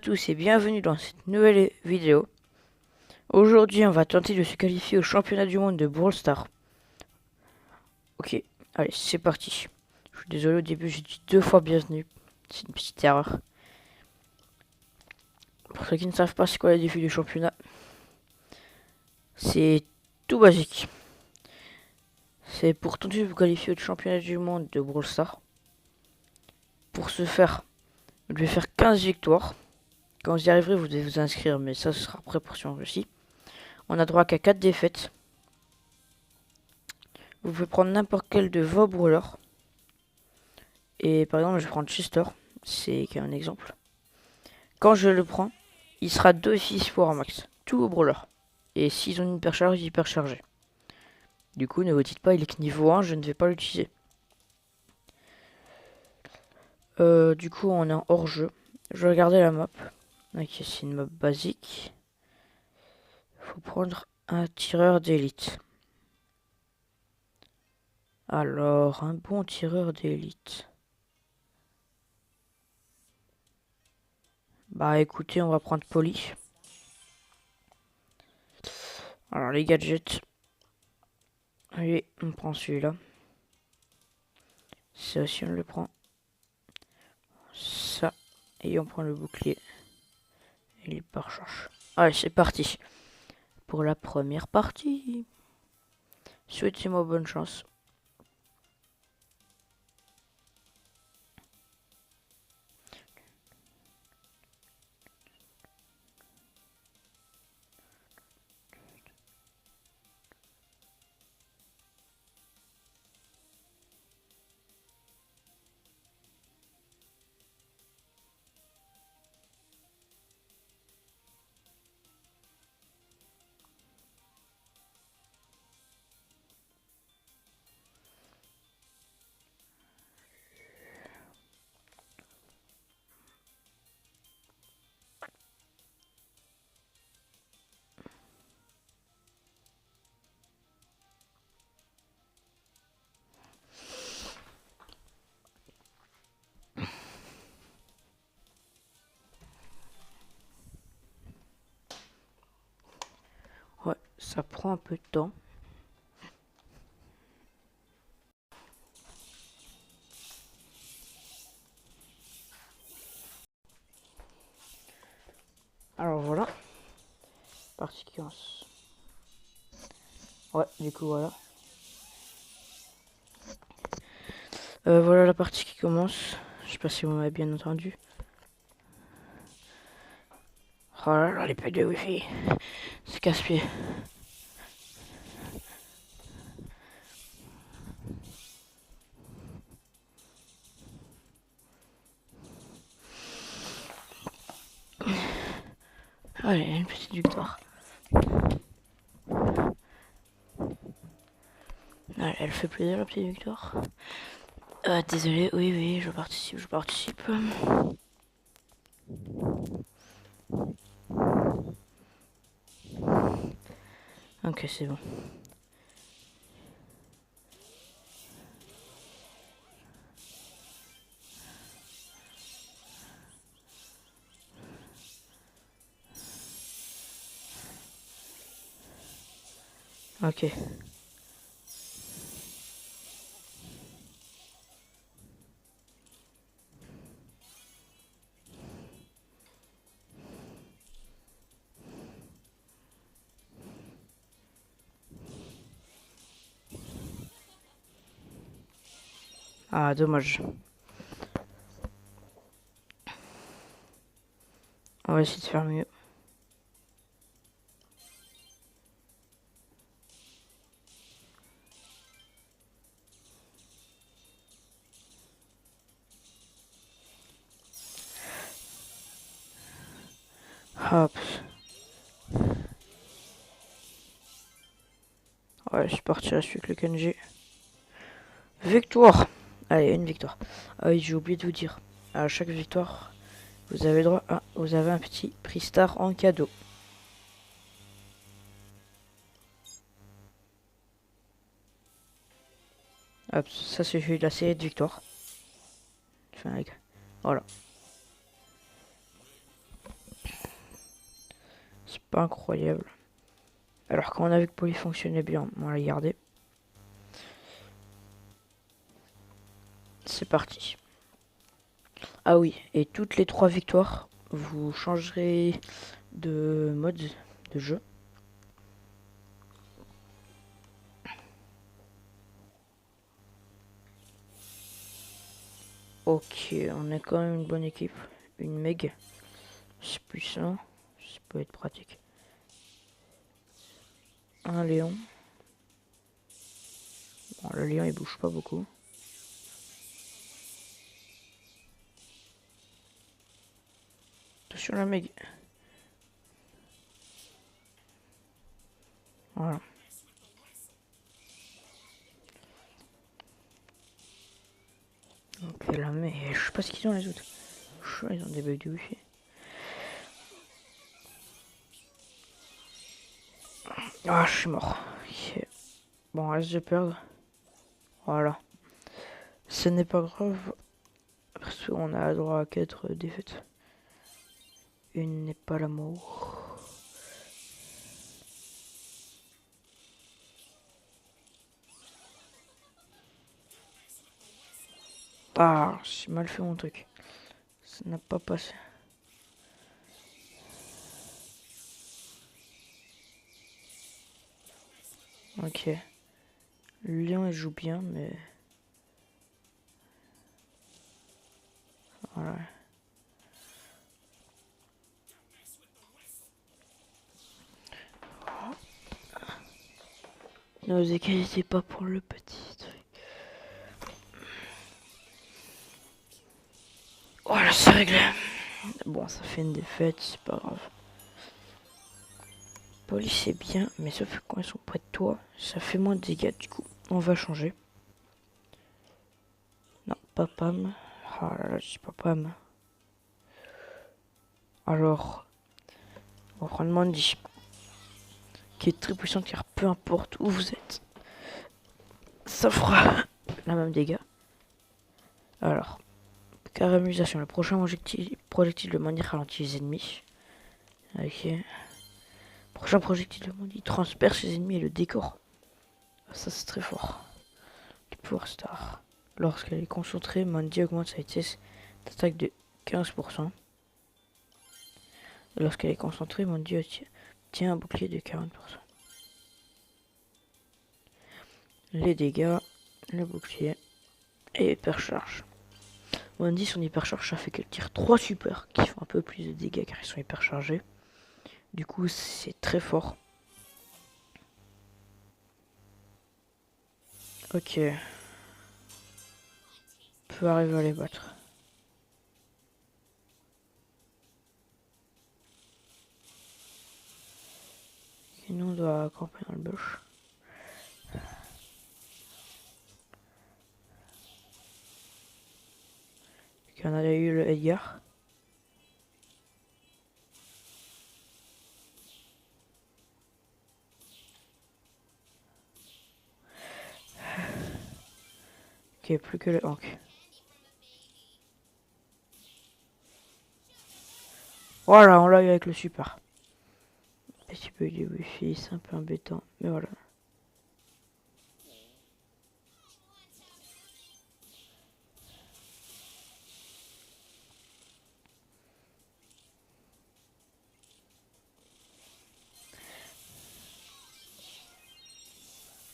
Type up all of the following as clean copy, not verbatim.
tous et bienvenue dans cette nouvelle vidéo. Aujourd'hui, on va tenter de se qualifier au championnat du monde de Brawl Stars. Ok, allez, c'est parti. Je suis désolé, au début j'ai dit 2 fois bienvenue. C'est une petite erreur. Pour ceux qui ne savent pas c'est quoi les défis du championnat, c'est tout basique. C'est pour tenter de vous qualifier au championnat du monde de Brawl Stars. Pour ce faire, vous devez faire 15 victoires. Quand vous y arriverez, vous devez vous inscrire, mais ça ce sera après pour si on réussit. On a droit qu'à 4 défaites. Vous pouvez prendre n'importe quel de vos brawlers. Et par exemple, je vais prendre Chester, c'est un exemple. Quand je le prends, il sera 2-6 pour un max, tout au brawler. Et s'ils ont une hypercharge, hyperchargé. Du coup, ne vous dites pas, il est que niveau 1, je ne vais pas l'utiliser. Du coup, on est en hors-jeu. Je vais regarder la map. Ok, c'est une map basique. Il faut prendre un tireur d'élite. Alors, un bon tireur d'élite. Bah écoutez, on va prendre Poli. Alors les gadgets. Allez, on prend celui-là. Ça aussi on le prend. Ça. Et on prend le bouclier. Et les pare-chocs. Allez, c'est parti. Pour la première partie. Souhaitez-moi bonne chance. Ouais, ça prend un peu de temps. Alors voilà. Partie qui commence. Ouais, du coup voilà. Voilà la partie qui commence. Je sais pas si vous m'avez bien entendu. Oh là là, les packs de wifi. C'est casse-pied. Allez, une petite victoire. Allez, elle fait plaisir la petite victoire. Désolé, oui, je participe. Ok, c'est bon. Ok. Ah, dommage. On va essayer de faire mieux. Hop. Ouais, je suis parti là, celui avec le Kenji. Victoire. Allez, une victoire. Ah oui, j'ai oublié de vous dire. À chaque victoire, vous avez droit à... Vous avez un petit prix star en cadeau. Hop, ça suffit de la série de victoires. Enfin, voilà. pas incroyable. Alors quand on a vu que Poly fonctionnait bien, on l'a gardé. C'est parti. Ah oui, et toutes les 3 victoires, vous changerez de mode de jeu. Ok, on a quand même une bonne équipe. Une Meg. C'est puissant. Ça peut être pratique. Un Léon. Bon, le Léon il bouge pas beaucoup. Attention la Meg. Voilà. Ok là, mais je sais pas ce qu'ils ont les autres. Ils ont des bugs de wifi. Ah, je suis mort. Ok. Bon, reste de perdre. Voilà. Ce n'est pas grave. Parce qu'on a droit à 4 défaites. Une n'est pas l'amour. Ah, j'ai mal fait mon truc. Ça n'a pas passé. Ok. Le lion il joue bien, mais... Voilà. Ne vous inquiétez pas pour le petit truc. Voilà, c'est réglé. Bon, ça fait une défaite, c'est pas grave. Police c'est bien, mais sauf que quand ils sont près de toi, ça fait moins de dégâts du coup. On va changer. Non, pas Pam. Ah là là, je dis pas Pam. Alors, on va prendre Mandy, qui est très puissant car peu importe où vous êtes, ça fera la même dégâts. Alors, caramélisation. Le prochain projectile de Mandy ralentit les ennemis. Ok. Prochain projectile de Mandy transperce les ennemis et le décore. Ça c'est très fort. Le Power Star. Lorsqu'elle est concentrée, Mandy augmente sa vitesse d'attaque de 15%. Lorsqu'elle est concentrée, Mandy obtient un bouclier de 40%. Les dégâts, le bouclier et hypercharge. Mandy, son hypercharge, ça fait qu'elle tire 3 super qui font un peu plus de dégâts car ils sont hyperchargés. Du coup, c'est très fort. Ok. On peut arriver à les battre. Sinon, on doit camper dans le bush. Ok, on a eu le Edgar. Ok, plus que le Hank. Voilà, on l'a eu avec le super. Petit peu de wifi, c'est un peu embêtant, mais voilà.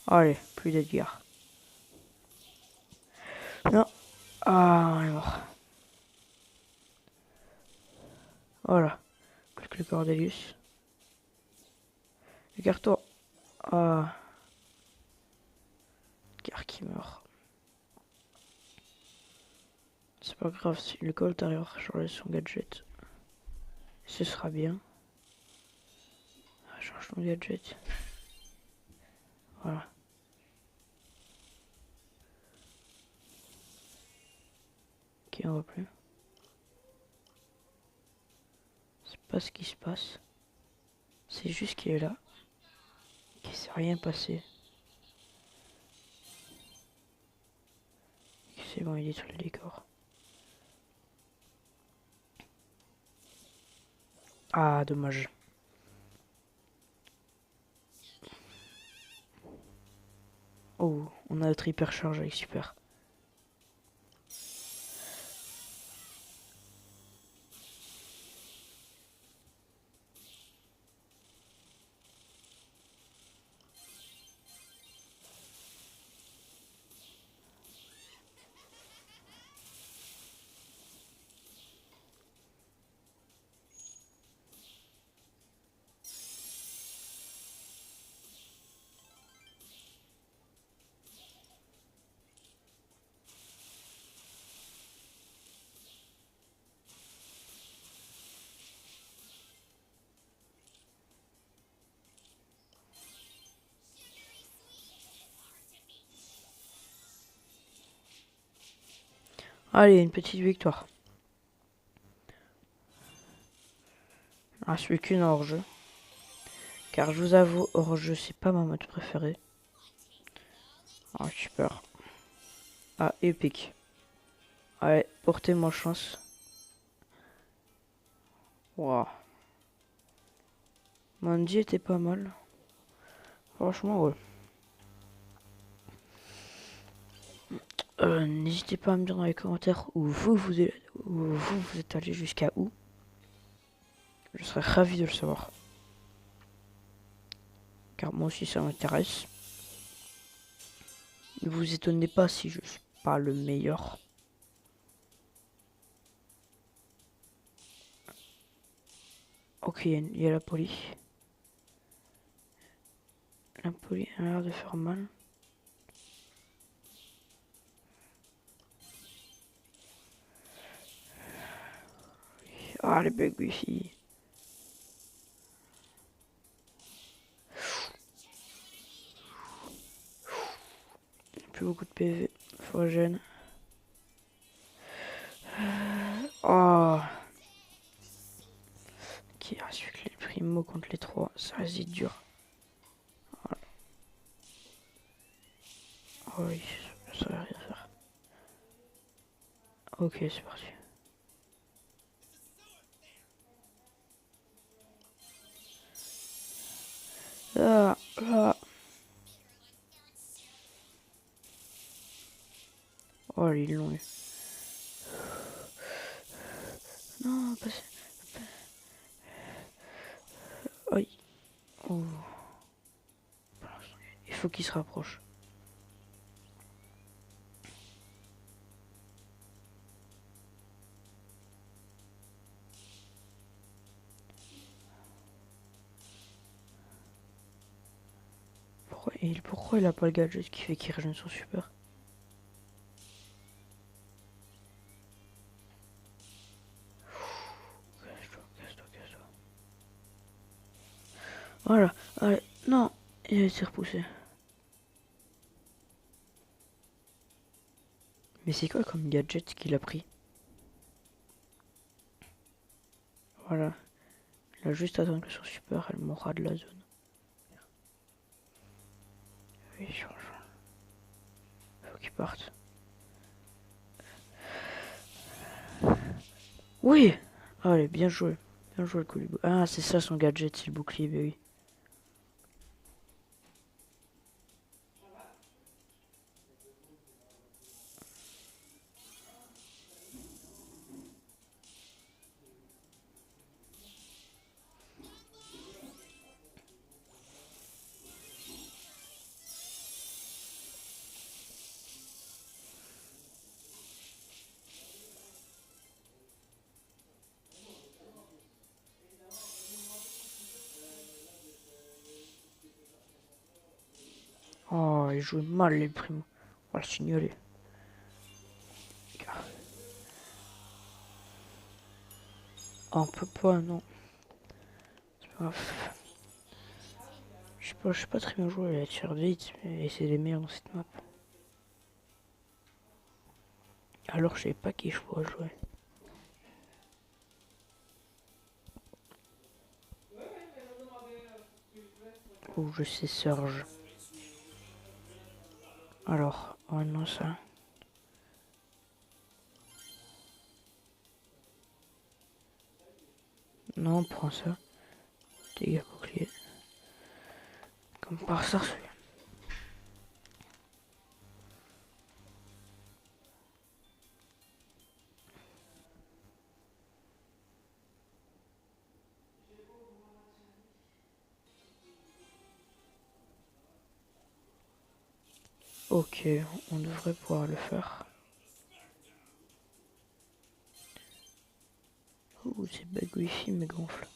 Allez, plus d'Edgar. Non. Ah, on est mort. Voilà. Plus que le Cordelius. Écarte-toi. Ah. Edgar qui meurt. C'est pas grave, si le Colt arrive à changer son gadget, ce sera bien. Ah, change ton gadget. Voilà. Ok, on voit plus. C'est pas ce qui se passe. C'est juste qu'il est là. Qu'il s'est rien passé. C'est bon, il détruit le décor. Ah, dommage. Oh, on a notre hypercharge avec super. Allez, une petite victoire. Il ne reste plus qu'une hors-jeu. Car je vous avoue, hors-jeu, c'est pas ma mode préférée. Ah, super. Ah, épique. Allez, portez-moi chance. Waouh. Mandy était pas mal. Franchement, ouais. N'hésitez pas à me dire dans les commentaires où vous êtes allé jusqu'à où. Je serais ravi de le savoir. Car moi aussi ça m'intéresse. Ne vous étonnez pas si je suis pas le meilleur. Ok, il y a la police. La police a l'air de faire mal. Ah, les bugs wifi. Plus beaucoup de PV. Faut gêne. Oh. Qui a su que les primos contre les 3, ça reste dur. Voilà. Oh oui, ça va rien faire. Ok, c'est parti. Là, là. Oh, ils l'ont eu. Non, pas... Aïe. Oh. Il faut qu'il se rapproche. Pourquoi il a pas le gadget qui fait qu'il régène son super? Casse-toi, casse-toi. Voilà, allez, non, il s'est repoussé. Mais c'est quoi comme gadget qu'il a pris? Voilà, il a juste attendu que son super, elle mourra de la zone. Oui, change. Faut qu'il parte. Oui! Allez, bien joué. Bien joué le colibou. Ah, c'est ça son gadget, c'est le bouclier, bah oui. Oh, il joue mal les primos. On va le signaler. Oh, on peut pas, non. C'est pas grave. Je sais pas très bien jouer à la tier vite, mais c'est les meilleurs dans cette map. Alors je sais pas qui je pourrais jouer. Oh, je sais Surge. Alors, oh non ça. Non, prends ça. Dégâts bouclier. Comme par ça, celui-là. Ok, on devrait pouvoir le faire. Ouh, c'est bug wifi mais gonfle.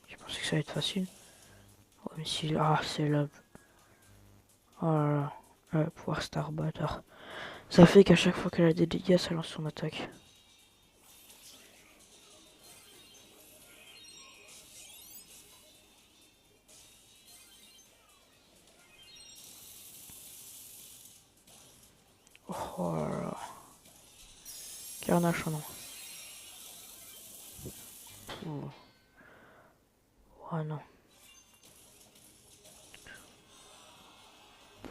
Je pensais que ça allait être facile. Oh, mais si... Ah, c'est là. Oh là là. Pouvoir star bâtard. Ça fait qu'à chaque fois qu'elle a des dégâts, ça lance son attaque. Oh là là. Carnage, oh non. Oh non.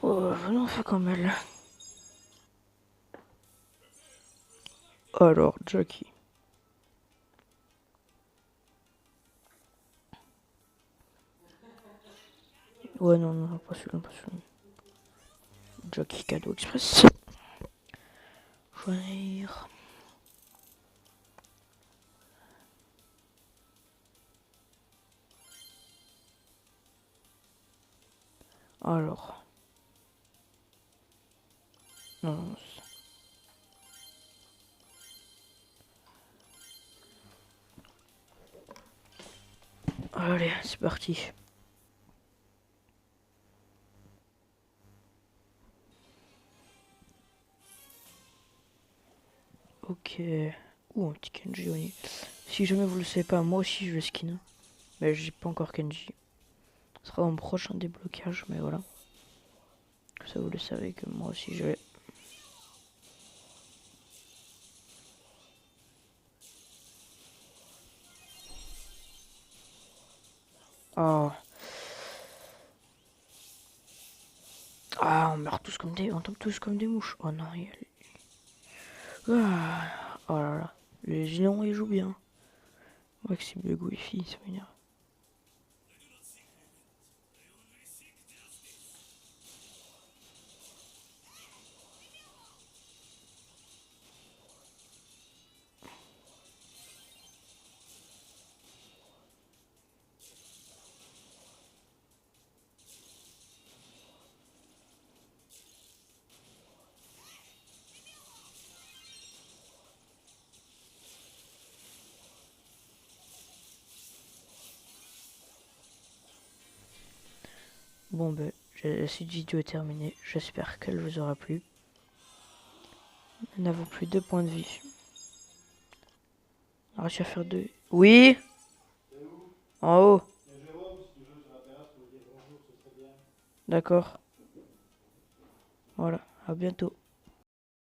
Oh, venons, on fait comme elle. Alors, Jackie. Ouais, non, non, pas celui-là, pas celui-là. Jackie cadeau express. Choisir. Alors. Non, non, allez, c'est parti. Ok. Ouh, un petit Kenji Oni. Si jamais vous le savez pas, moi aussi je le skin. Mais j'ai pas encore Kenji. Ce sera mon prochain déblocage, mais voilà. Ça vous le savez que moi aussi je l'ai. Oh. Ah, on meurt tous comme des... On tombe tous comme des mouches. Oh non, Ah. Oh là là. Les géants ils jouent bien. Ouais que c'est bug wifi, ça m'énerve. Bon ben, cette vidéo est terminée. J'espère qu'elle vous aura plu. Nous n'avons plus 2 points de vie. On a réussi à faire 2. Oui. En haut. D'accord. Voilà, à bientôt.